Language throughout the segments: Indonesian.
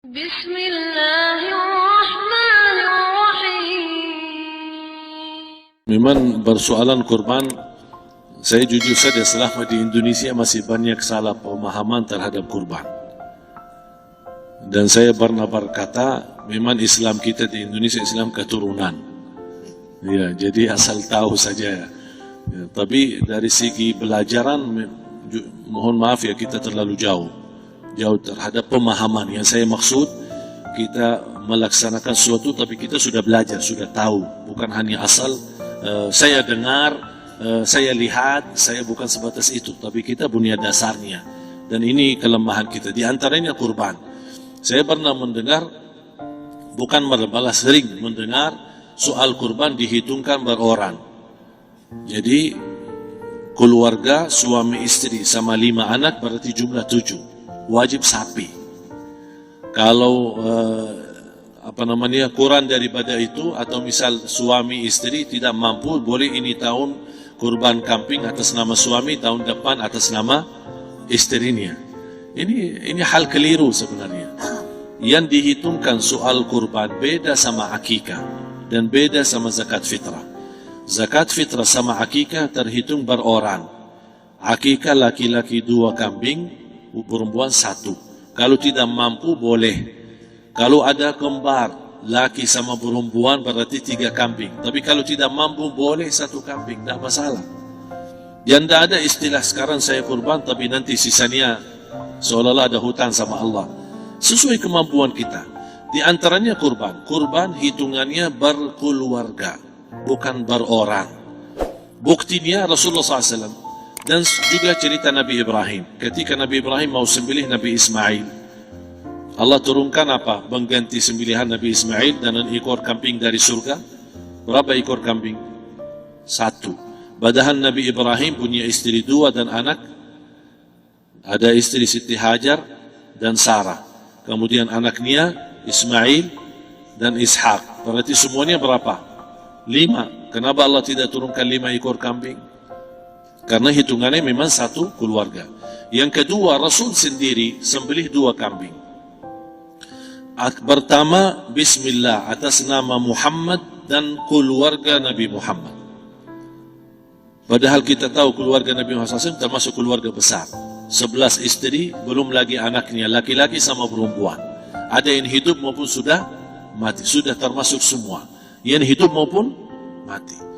Bismillahirrahmanirrahim. Memang persoalan kurban, saya jujur saja selama di Indonesia masih banyak salah pemahaman terhadap kurban. Dan saya pernah berkata, memang Islam kita di Indonesia Islam keturunan. Ya, jadi asal tahu saja. Ya, tapi dari segi pelajaran, mohon maaf ya kita terlalu jauh terhadap pemahaman. Yang saya maksud, kita melaksanakan sesuatu tapi kita sudah belajar, sudah tahu. Bukan hanya asal saya dengar, saya lihat, saya bukan sebatas itu. Tapi kita punya dasarnya. Dan ini kelemahan kita. Di antaranya kurban. Saya pernah mendengar, bukan malah sering mendengar, soal kurban dihitungkan berorang. Jadi keluarga, suami istri sama 5 anak berarti jumlah 7. Wajib sapi. Kalau kurang daripada itu, atau misal suami istri tidak mampu, boleh ini tahun kurban kambing atas nama suami, tahun depan atas nama istrinya. Ini hal keliru sebenarnya. Yang dihitungkan soal kurban beda sama akikah dan beda sama zakat fitrah. Zakat fitrah sama akikah terhitung berorang. Akikah laki-laki 2 kambing, perempuan 1. Kalau tidak mampu boleh. Kalau ada kembar, laki sama perempuan berarti 3 kambing. Tapi kalau tidak mampu boleh 1 kambing, tidak masalah. Yang tidak ada istilah sekarang saya kurban tapi nanti sisanya seolah-olah ada hutang sama Allah. Sesuai kemampuan kita. Di antaranya kurban. Kurban hitungannya berkeluarga, bukan berorang. Buktinya Rasulullah SAW. Dan juga cerita Nabi Ibrahim. Ketika Nabi Ibrahim mau sembelih Nabi Ismail, Allah turunkan apa? Mengganti sembelihan Nabi Ismail dengan ekor kambing dari surga. Berapa ekor kambing? 1. Padahal Nabi Ibrahim punya istri 2 dan anak. Ada istri Siti Hajar dan Sarah. Kemudian anaknya Ismail dan Ishak. Berarti semuanya berapa? 5. Kenapa Allah tidak turunkan 5 ekor kambing? Karena hitungannya memang 1 keluarga. Yang kedua, Rasul sendiri sembelih 2 kambing. Pertama, Bismillah atas nama Muhammad dan keluarga Nabi Muhammad. Padahal kita tahu keluarga Nabi Muhammad SAW termasuk keluarga besar. 11 istri, belum lagi anaknya, laki-laki sama perempuan. Ada yang hidup maupun sudah mati. Sudah termasuk semua. Yang hidup maupun mati.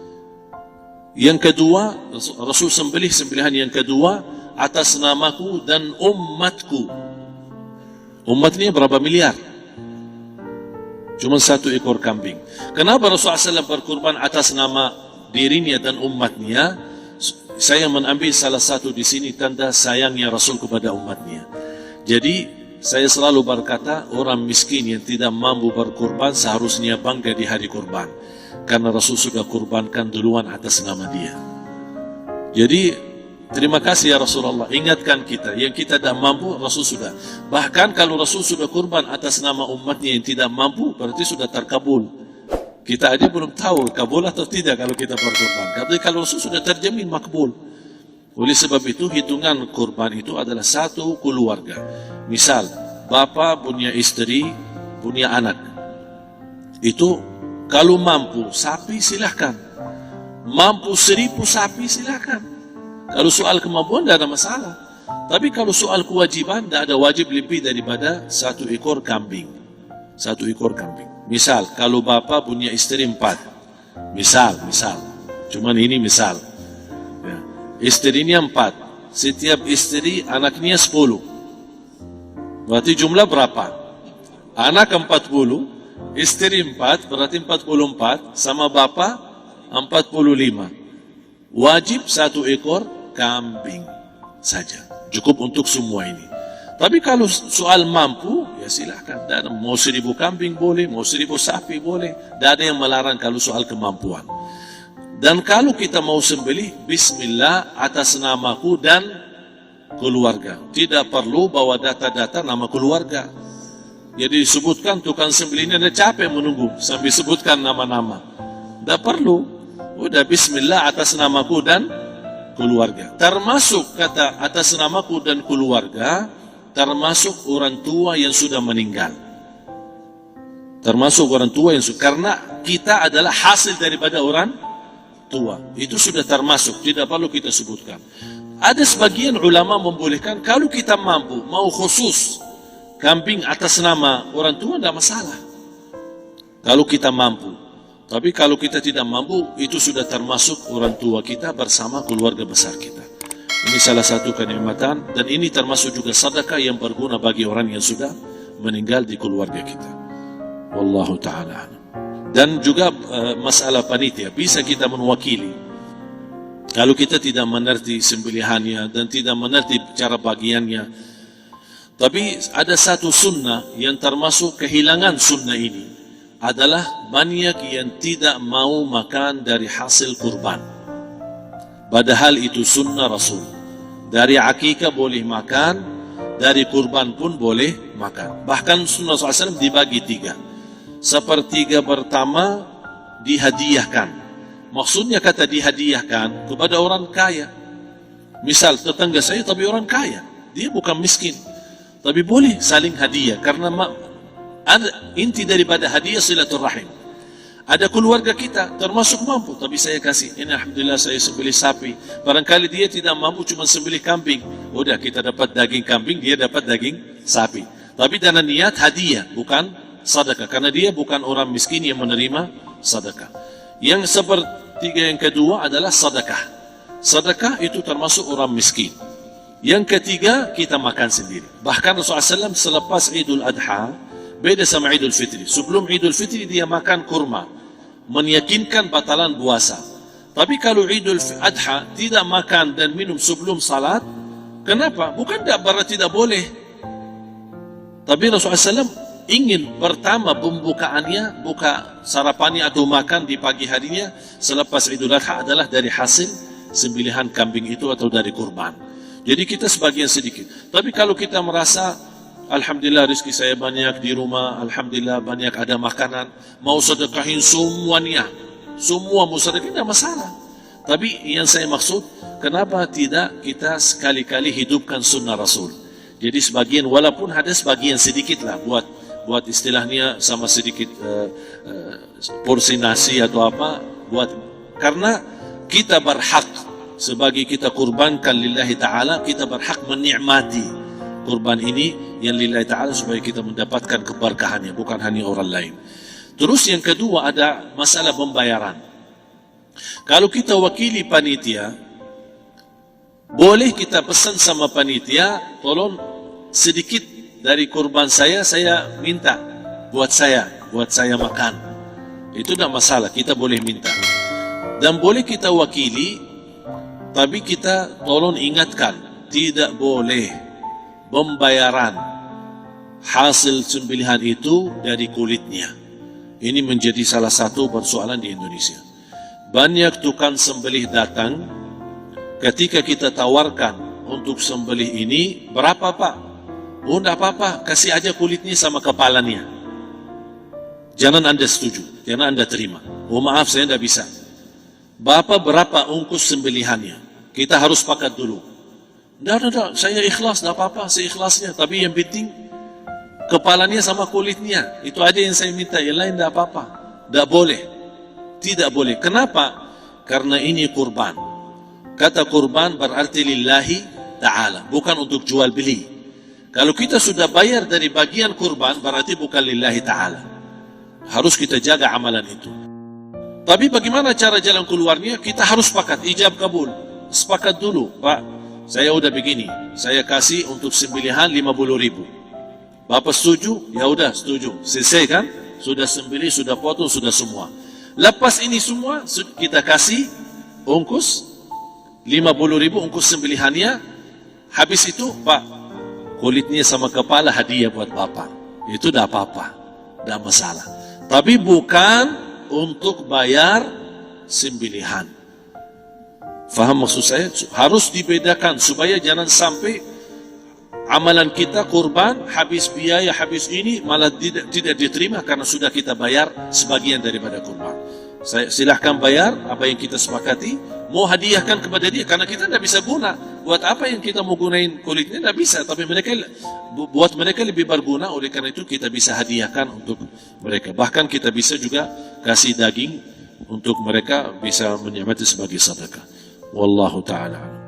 Yang kedua, Rasul sembelihan yang kedua atas namaku dan umatku. Umat ini berapa miliar? Cuma 1 ekor kambing. Kenapa Rasulullah SAW berkurban atas nama dirinya dan umatnya? Saya mengambil salah satu di sini tanda sayangnya Rasul kepada umatnya. Jadi saya selalu berkata, orang miskin yang tidak mampu berkurban seharusnya bangga di hari kurban. Karena Rasul sudah kurbankan duluan atas nama dia. Jadi terima kasih ya Rasulullah, ingatkan kita. Yang kita tidak mampu, Rasul sudah. Bahkan kalau Rasul sudah kurban atas nama umatnya yang tidak mampu, berarti sudah terkabul. Kita aja belum tahu kabul atau tidak kalau kita berkurban. Tapi kalau Rasul sudah terjamin makbul. Oleh sebab itu hitungan kurban itu adalah 1 keluarga. Misal bapak punya istri, punya anak. Itu kalau mampu sapi silahkan. Mampu 1000 sapi silahkan. Kalau soal kemampuan tidak ada masalah. Tapi kalau soal kewajiban, tidak ada wajib lebih daripada 1 ekor kambing. 1 ekor kambing. Misal, kalau bapak punya istri 4. Misal. Cuman ini misal. Ya. Istrinya 4. Setiap istri anaknya 10. Berarti jumlah berapa? Anak 40. Istri 4, berarti 44, sama bapak 45. Wajib 1 ekor kambing saja. Cukup untuk semua ini. Tapi kalau soal mampu, ya silahkan. Mau 1000 kambing boleh, mau 1000 sapi boleh. Tidak ada yang melarang kalau soal kemampuan. Dan kalau kita mau sembelih, Bismillah atas namaku dan keluarga. Tidak perlu bawa data-data nama keluarga. Jadi disebutkan tukang sembelihnya ada capek menunggu sambil sebutkan nama-nama. Tidak perlu. Udah Bismillah atas namaku dan keluarga. Termasuk kata atas namaku dan keluarga, termasuk orang tua yang sudah meninggal. termasuk orang tua yang karena kita adalah hasil daripada orang tua. Itu sudah termasuk, tidak perlu kita sebutkan. Ada sebagian ulama membolehkan kalau kita mampu, mau khusus kambing atas nama orang tua, tidak masalah. Kalau kita mampu. Tapi kalau kita tidak mampu, itu sudah termasuk orang tua kita bersama keluarga besar kita. Ini salah satu kenikmatan, dan ini termasuk juga sedekah yang berguna bagi orang yang sudah meninggal di keluarga kita. Wallahu ta'ala. Dan juga masalah panitia, bisa kita mewakili. Kalau kita tidak mengerti sembelihannya dan tidak mengerti cara bagiannya. Tapi ada satu sunnah yang termasuk kehilangan sunnah ini, adalah banyak yang tidak mau makan dari hasil kurban. Padahal itu sunnah Rasul. Dari akikah boleh makan, dari kurban pun boleh makan. Bahkan sunnah SAW dibagi 3. Sepertiga pertama dihadiahkan. Maksudnya kata dihadiahkan kepada orang kaya. Misal tetangga saya tapi orang kaya, dia bukan miskin, tapi boleh saling hadiah. Karena inti daripada hadiah silaturahim. Ada keluarga kita termasuk mampu, tapi saya kasih ini, alhamdulillah saya sembelih sapi. Barangkali dia tidak mampu, cuma sembelih kambing, udah kita dapat daging kambing, dia dapat daging sapi. Tapi dengan niat hadiah, bukan sedekah, karena dia bukan orang miskin yang menerima sedekah. Yang sepertiga yang kedua adalah sedekah. Sedekah itu termasuk orang miskin. Yang ketiga, kita makan sendiri. Bahkan Rasulullah SAW selepas Idul Adha, beda sama Idul Fitri. Sebelum Idul Fitri dia makan kurma, meyakinkan batalan puasa. Tapi kalau Idul Adha tidak makan dan minum sebelum salat, kenapa? Bukan berarti tidak boleh. Tapi Rasulullah SAW ingin pertama pembukaannya, buka sarapannya atau makan di pagi harinya selepas Idul Adha adalah dari hasil sembelihan kambing itu atau dari kurban. Jadi kita sebagian sedikit. Tapi kalau kita merasa alhamdulillah rezeki saya banyak di rumah, alhamdulillah banyak ada makanan, mau sedekahin semuanya, semua mau sedekahin, tidak masalah. Tapi yang saya maksud, kenapa tidak kita sekali-kali hidupkan sunnah Rasul? Jadi sebagian, walaupun ada sebagian sedikit lah, buat istilahnya sama sedikit porsi nasi atau apa, karena kita berhak sebagai kita kurbankan lillahi ta'ala, kita berhak menikmati kurban ini yang lillahi ta'ala supaya kita mendapatkan keberkahannya, bukan hanya orang lain. Terus yang kedua ada masalah pembayaran. Kalau kita wakili panitia, boleh kita pesan sama panitia, tolong sedikit dari kurban saya minta buat saya makan. Itu tidak masalah, kita boleh minta. Dan boleh kita wakili, tapi kita tolong ingatkan, tidak boleh pembayaran hasil sembelihan itu dari kulitnya. Ini menjadi salah satu persoalan di Indonesia. Banyak tukang sembelih datang, ketika kita tawarkan untuk sembelih ini, berapa Pak? Oh tidak apa-apa, kasih aja kulitnya sama kepalanya. Jangan Anda setuju, jangan Anda terima. Oh maaf, saya tidak bisa. Bapak berapa ongkos sembelihannya? Kita harus sepakat dulu. Tidak, saya ikhlas, tidak apa-apa, seikhlasnya. Tapi yang penting, kepalanya sama kulitnya. Itu aja yang saya minta, yang lain tidak apa-apa. Tidak boleh. Tidak boleh. Kenapa? Karena ini kurban. Kata kurban berarti lillahi ta'ala, bukan untuk jual beli. Kalau kita sudah bayar dari bagian kurban, berarti bukan lillahi ta'ala. Harus kita jaga amalan itu. Tapi bagaimana cara jalan keluarnya? Kita harus sepakat, ijab kabul. Sepakat dulu, Pak, saya udah begini, saya kasih untuk sembelihan 50.000. Bapak setuju? Ya udah setuju. Selesai kan? Sudah sembelih, sudah potong, sudah semua. Lepas ini semua, kita kasih ongkos 50.000 ongkos sembelihannya. Habis itu, Pak, kulitnya sama kepala hadiah buat Bapak. Itu tidak apa-apa, tidak masalah. Tapi bukan untuk bayar sembelihan. Faham maksud saya? Harus dibedakan supaya jangan sampai amalan kita kurban, habis biaya, habis ini malah tidak diterima karena sudah kita bayar sebagian daripada kurban. Silahkan bayar apa yang kita sepakati, mau hadiahkan kepada dia karena kita tidak bisa guna. buat apa yang kita mau gunain kulitnya? Tidak bisa, tapi mereka buat mereka lebih berguna. Oleh karena itu kita bisa hadiahkan untuk mereka. Bahkan kita bisa juga kasih daging untuk mereka bisa menikmati sebagai sedekah. Wallahu ta'ala.